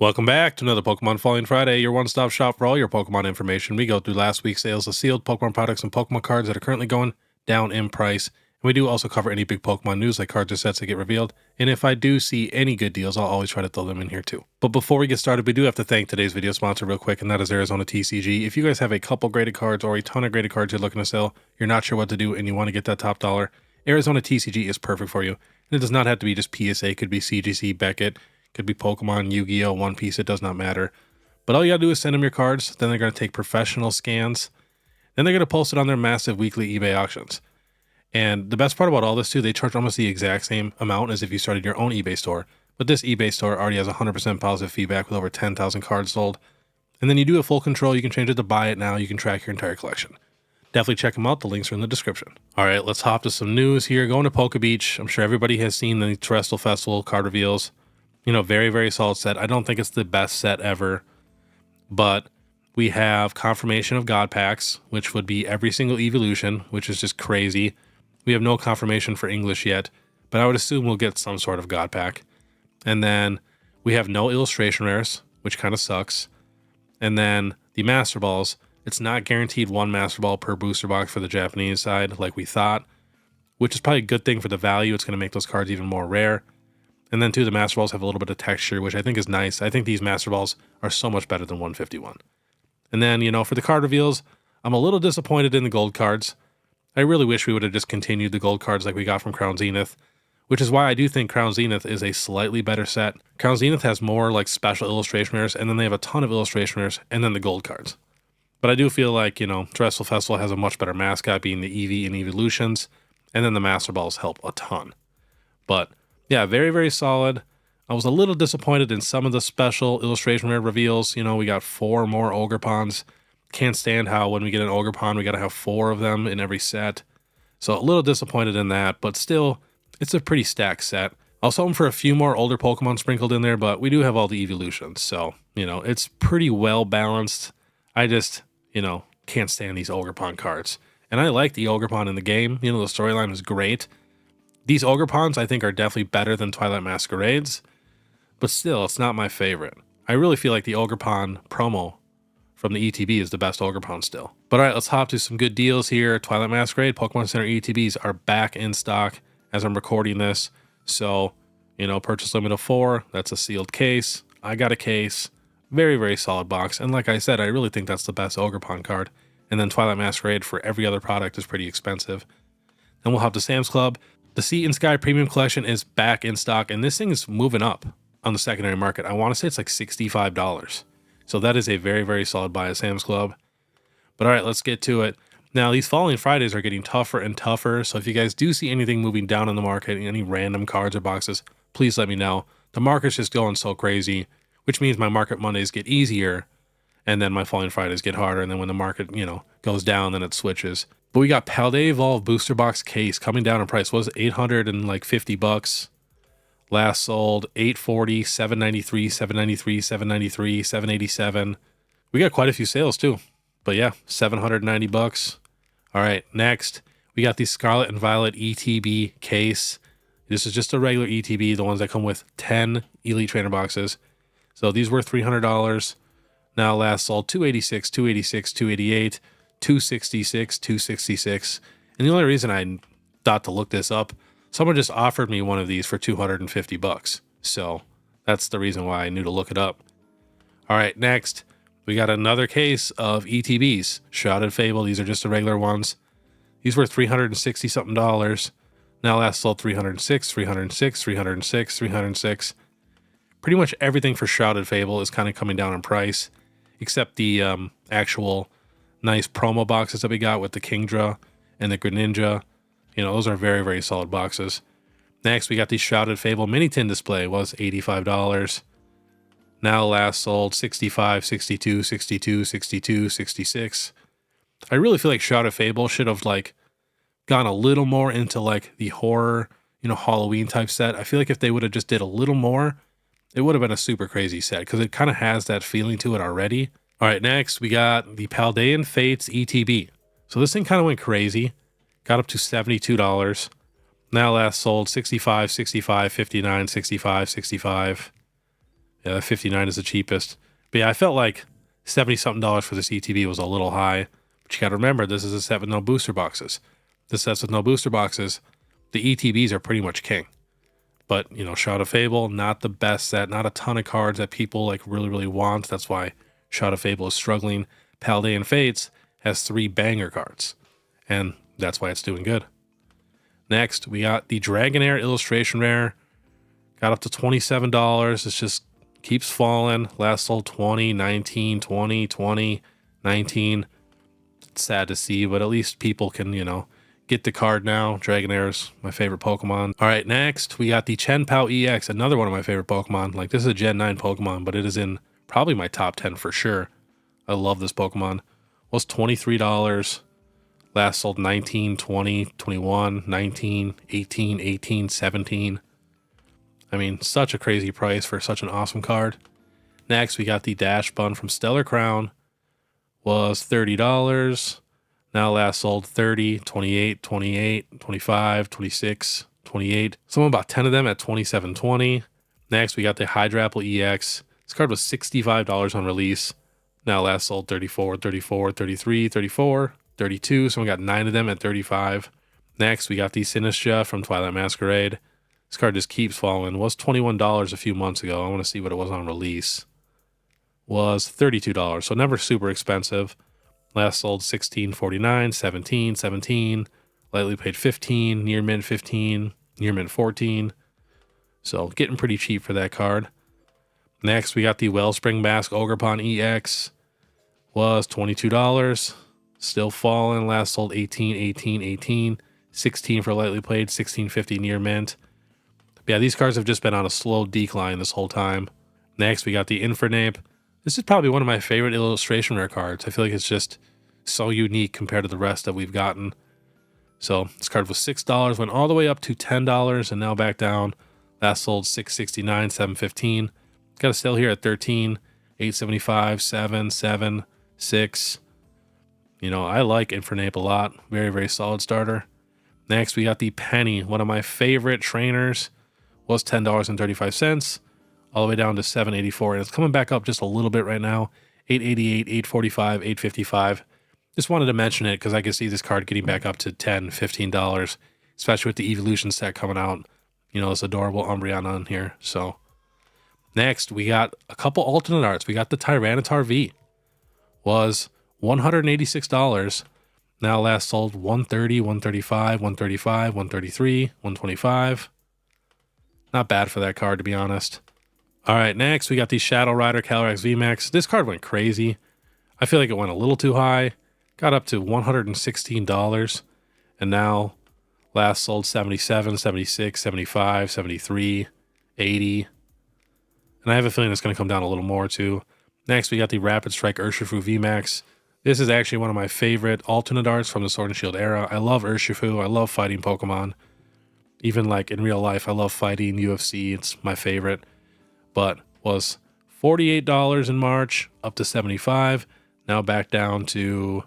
Welcome back to another Pokemon Falling Friday, your one-stop shop for all your Pokemon information. We go through last week's sales of sealed Pokemon products and Pokemon cards that are currently going down in price. And we do also cover any big Pokemon news like cards or sets that get revealed. And if I do see any good deals, I'll always try to throw them in here too. But before we get started, we do have to thank today's video sponsor real quick, and that is Arizona TCG. If you guys have a couple graded cards or a ton of graded cards you're looking to sell, you're not sure what to do, and you want to get that top dollar, Arizona TCG is perfect for you. And it does not have to be just PSA, it could be CGC, Beckett, could be Pokemon, Yu-Gi-Oh, One Piece, it does not matter. But all you gotta do is send them your cards, then they're gonna take professional scans, then they're gonna post it on their massive weekly eBay auctions. And the best part about all this too, they charge almost the exact same amount as if you started your own eBay store. But this eBay store already has 100% positive feedback with over 10,000 cards sold. And then you do have full control, you can change it to buy it now, you can track your entire collection. Definitely check them out, the links are in the description. All right, let's hop to some news here. Going to PokeBeard, I'm sure everybody has seen the Terastal Festival card reveals. You know, very, very solid set. I don't think it's the best set ever, but we have confirmation of God packs, which would be every single evolution, which is just crazy. We have no confirmation for English yet, but I would assume we'll get some sort of God pack. And then we have no illustration rares, which kind of sucks. And then the Master Balls, it's not guaranteed one Master Ball per booster box for the Japanese side like we thought, which is probably a good thing for the value. It's going to make those cards even more rare. And then too, the Master Balls have a little bit of texture, which I think is nice. I think these Master Balls are so much better than 151. And then, you know, for the card reveals, I'm a little disappointed in the gold cards. I really wish we would have just continued the gold cards like we got from Crown Zenith, which is why I do think Crown Zenith is a slightly better set. Crown Zenith has more like special illustration rares, and then they have a ton of illustration rares, and then the gold cards. But I do feel like, you know, Terastal Festival has a much better mascot being the Eevee and Evolutions, and then the Master Balls help a ton. But yeah, very, very solid. I was a little disappointed in some of the special illustration rare reveals. You know, we got 4 more Ogerpons. Can't stand how when we get an Ogerpon, we got to have 4 of them in every set. So a little disappointed in that, but still, it's a pretty stacked set. I was hoping for a few more older Pokemon sprinkled in there, but we do have all the evolutions. So, you know, it's pretty well balanced. I just, you know, can't stand these Ogerpon cards. And I like the Ogerpon in the game. You know, the storyline is great. These Ogerpons, I think, are definitely better than Twilight Masquerades, but still, it's not my favorite. I really feel like the Ogerpon promo from the ETB is the best Ogerpon still. But all right, let's hop to some good deals here. Twilight Masquerade, Pokemon Center ETBs are back in stock as I'm recording this. So, you know, purchase limit of 4, that's a sealed case. I got a case. Very, very solid box. And like I said, I really think that's the best Ogerpon card. And then Twilight Masquerade for every other product is pretty expensive. Then we'll have the Sam's Club. The Sea and Sky Premium Collection is back in stock, and this thing is moving up on the secondary market. I want to say it's like $65. So that is a very, very solid buy at Sam's Club. But all right, let's get to it. Now, these Falling Fridays are getting tougher and tougher, so if you guys do see anything moving down in the market, any random cards or boxes, please let me know. The market's just going so crazy, which means my Market Mondays get easier, and then my Falling Fridays get harder, and then when the market, you know, goes down, then it switches. But we got Paldea Evolved Booster Box Case coming down in price. What was it, $850? Last sold $840, $793, $793, $793, $787. We got quite a few sales too. But yeah, $790. All right, next we got the Scarlet and Violet ETB case. This is just a regular ETB, the ones that come with 10 Elite Trainer boxes. So these were $300. Now last sold $286, $286, $288. $266, $266. And the only reason I thought to look this up, someone just offered me one of these for $250. So that's the reason why I knew to look it up. All right, next we got another case of ETBs. Shrouded Fable, these are just the regular ones. These were $360 something. Now last sold $306, $306, $306, $306. Pretty much everything for Shrouded Fable is kind of coming down in price, except the actual nice promo boxes that we got with the Kingdra and the Greninja. You know, those are very, very solid boxes. Next, we got the Shrouded Fable Mini Tin display. Was $85. Now last sold $65, $62, $62, $62, $66. I really feel like Shrouded Fable should have like gone a little more into like the horror, you know, Halloween type set. I feel like if they would have just did a little more, it would have been a super crazy set because it kind of has that feeling to it already. All right, next we got the Paldean Fates ETB. So this thing kind of went crazy. Got up to $72. Now last sold $65, $65, $59, $65, $65. Yeah, the 59 is the cheapest. But yeah, I felt like 70 something dollars for this ETB was a little high. But you got to remember, this is a set with no booster boxes. The sets with no booster boxes, the ETBs are pretty much king. But, you know, Shroud of Fable, not the best set, not a ton of cards that people like really want. That's why Shroud of Fable is struggling. Paldean Fates has 3 banger cards, and that's why it's doing good. Next, we got the Dragonair Illustration Rare. Got up to $27. It just keeps falling. Last sold 20, 19, 20, 20, 19. It's sad to see, but at least people can, you know, get the card now. Dragonair's my favorite Pokemon. All right, next, we got the Chenpao EX, another one of my favorite Pokemon. Like, this is a Gen 9 Pokemon, but it is in probably my top 10 for sure. I love this Pokemon. Was $23. Last sold 19, 20, 21, 19, 18, 18, 17. I mean, such a crazy price for such an awesome card. Next, we got the Dash Bun from Stellar Crown. Was $30. Now last sold 30, 28, 28, 25, 26, 28. Some about 10 of them at $27.20. Next, we got the Hydrapple EX. This card was $65 on release. Now last sold 34, 34, 33, 34, 32. So we got 9 of them at 35. Next, we got the Sinistra from Twilight Masquerade. This card just keeps falling. Was $21 a few months ago. I want to see what it was on release. Was $32, so never super expensive. Last sold $16.49, 17, 17, lightly paid 15, near mint 15, near mint 14. So getting pretty cheap for that card. Next, we got the Wellspring Mask Ogerpon EX. Was $22. Still falling. Last sold 18, 18, 18, 16 for lightly played, 16.50 near mint. But yeah, these cards have just been on a slow decline this whole time. Next, we got the Infernape. This is probably one of my favorite illustration rare cards. I feel like it's just so unique compared to the rest that we've gotten. So this card was $6, went all the way up to $10, and now back down. Last sold $6.69, $7.15. Got a sale here at $13, $8.75, $7, $7, $6. You know, I like Infernape a lot. Very solid starter. Next, we got the Penny, one of my favorite trainers. Was $10.35. All the way down to $7.84, and it's coming back up just a little bit right now. $8.88, $8.45, $8.55. Just wanted to mention it because I could see this card getting back up to $10, $15, especially with the Evolution set coming out. You know, this adorable Umbreon on here. So next, we got a couple alternate arts. We got the Tyranitar V. Was $186. Now last sold $130, $135, $135, $133, $125. Not bad for that card, to be honest. All right, next we got the Shadow Rider Calyrex VMAX. This card went crazy. I feel like it went a little too high. Got up to $116, and now last sold 77, 76, 75, 73, 80. And I have a feeling it's going to come down a little more too. Next, we got the Rapid Strike Urshifu VMAX. This is actually one of my favorite alternate arts from the Sword and Shield era. I love Urshifu. I love fighting Pokemon. Even like in real life, I love fighting UFC. It's my favorite. But was $48 in March, up to $75. Now back down to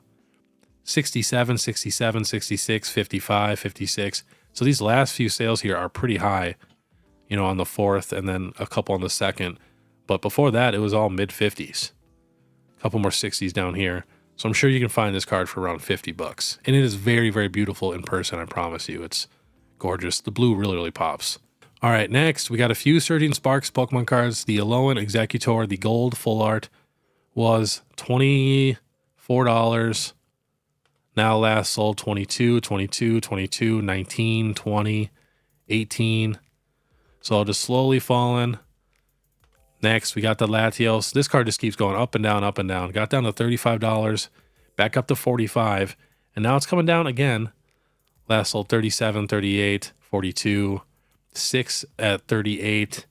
$67, $67, $66, $55, $56. So these last few sales here are pretty high, you know, on the 4th and then a couple on the 2nd. But before that, it was all mid-50s. A couple more 60s down here. So I'm sure you can find this card for around $50. And it is very beautiful in person, I promise you. It's gorgeous. The blue really pops. All right, next, we got a few Surging Sparks Pokemon cards. The Alolan Executor, the gold full art, was $24. Now last sold 22, 22, 22, 19, 20, 18. So just slowly falling. Next, we got the Latios. This card just keeps going up and down, up and down. Got down to $35, back up to $45, and now it's coming down again. Last sold 37, 38, 42, 6 at 38.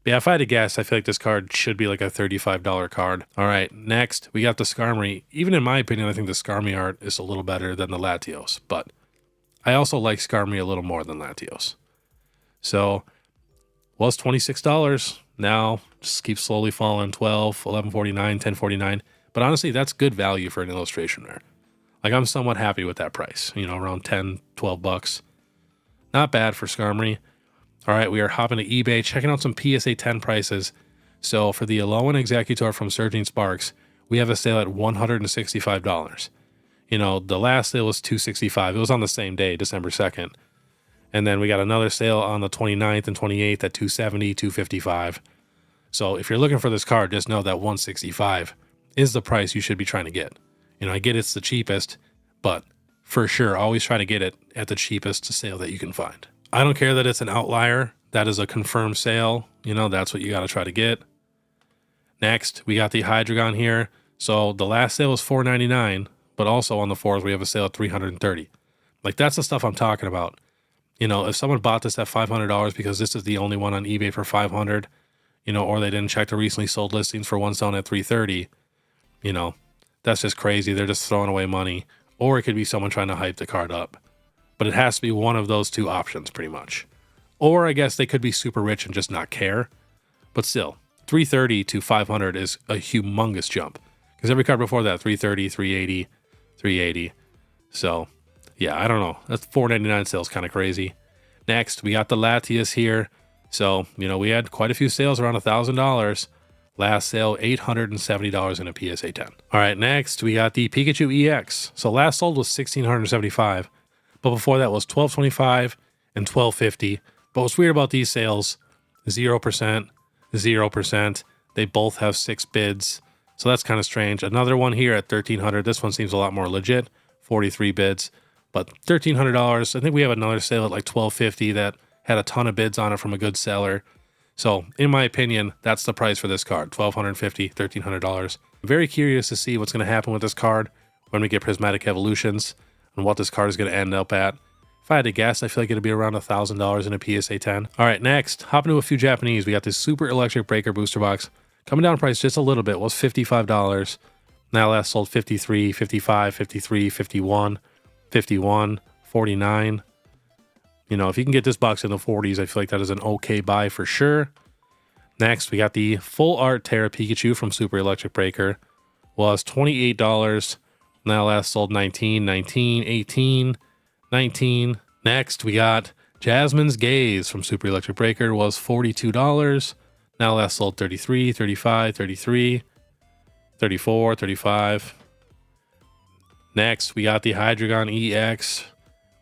But yeah, if I had to guess, I feel like this card should be like a $35 card. All right, next, we got the Skarmory. Even in my opinion, I think the Skarmory art is a little better than the Latios, but I also like Skarmory a little more than Latios. So, was $26. Now, just keeps slowly falling. 12, 11.49, 10.49. But honestly, that's good value for an illustration rare. Like, I'm somewhat happy with that price. You know, around 10, 12 bucks. Not bad for Skarmory. All right, we are hopping to eBay, checking out some PSA 10 prices. So for the Alolan Executor from Surging Sparks, we have a sale at $165. You know, the last sale was $265. It was on the same day, December 2nd. And then we got another sale on the 29th and 28th at $270, $255. So if you're looking for this card, just know that $165 is the price you should be trying to get. You know, I get it's the cheapest, but for sure, always try to get it at the cheapest sale that you can find. I don't care that it's an outlier. That is a confirmed sale. You know, that's what you got to try to get. Next, we got the Hydreigon here. So the last sale was $499, but also on the 4th, we have a sale at $330. Like, that's the stuff I'm talking about. You know, if someone bought this at $500 because this is the only one on eBay for $500, you know, or they didn't check the recently sold listings for one selling at $330, you know, that's just crazy. They're just throwing away money. Or it could be someone trying to hype the card up. But it has to be one of those two options, pretty much. Or I guess they could be super rich and just not care. But still, $330 to $500 is a humongous jump. Because every card before that, $330, $380, $380. So, yeah, I don't know. That $499 sale is kind of crazy. Next, we got the Latias here. So, you know, we had quite a few sales around $1,000. Last sale, $870 in a PSA 10. All right, next, we got the Pikachu EX. So last sold was $1,675. But before that was $1,225 and $1,250. But what's weird about these sales, 0%, 0%. They both have 6 bids. So that's kind of strange. Another one here at $1,300. This one seems a lot more legit, 43 bids. But $1,300, I think we have another sale at like $1,250 that had a ton of bids on it from a good seller. So in my opinion, that's the price for this card, $1,250, $1,300. I'm very curious to see what's going to happen with this card when we get Prismatic Evolutions and what this card is going to end up at. If I had to guess, I feel like it'll be around $1,000 in a PSA 10. All right, next, hopping to a few Japanese. We got this Super Electric Breaker booster box. Coming down in price just a little bit, was $55. Now last sold $53, $55, $53, $51, $51, $49. You know, if you can get this box in the 40s, I feel like that is an okay buy for sure. Next, we got the Full Art Terra Pikachu from Super Electric Breaker. Was $28. Now last sold $19, $19, $18, $19. Next, we got Jasmine's Gaze from Super Electric Breaker. Was $42. Now last sold $33, $35, $33, $34, $35. Next, we got the Hydreigon EX.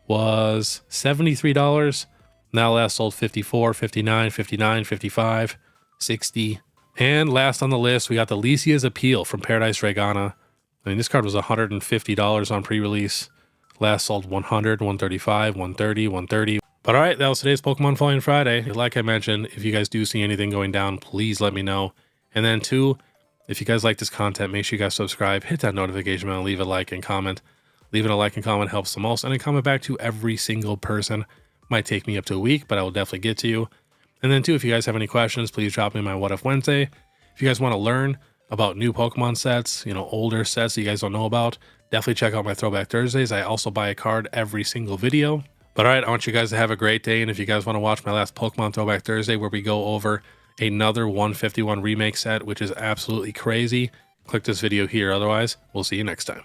Was $73. Now last sold $54, $59, $59, $55, $60. And last on the list, we got the Lisia's Appeal from Paradise Regana. I mean, this card was $150 on pre-release. Last sold $100, $135, $130, $130. But all right, that was today's Pokemon Falling Friday. Like I mentioned, if you guys do see anything going down, please let me know. And then two, if you guys like this content, make sure you guys subscribe, hit that notification bell, leave a like and comment. Leaving a like and comment helps the most, and a comment back to every single person. Might take me up to a week, but I will definitely get to you. And then too, if you guys have any questions, please drop me my What If Wednesday. If you guys want to learn about new Pokemon sets, you know, older sets that you guys don't know about, definitely check out my Throwback Thursdays. I also buy a card every single video. But all right, I want you guys to have a great day, and if you guys want to watch my last Pokemon Throwback Thursday where we go over another 151 remake set, which is absolutely crazy, click this video here. Otherwise, we'll see you next time.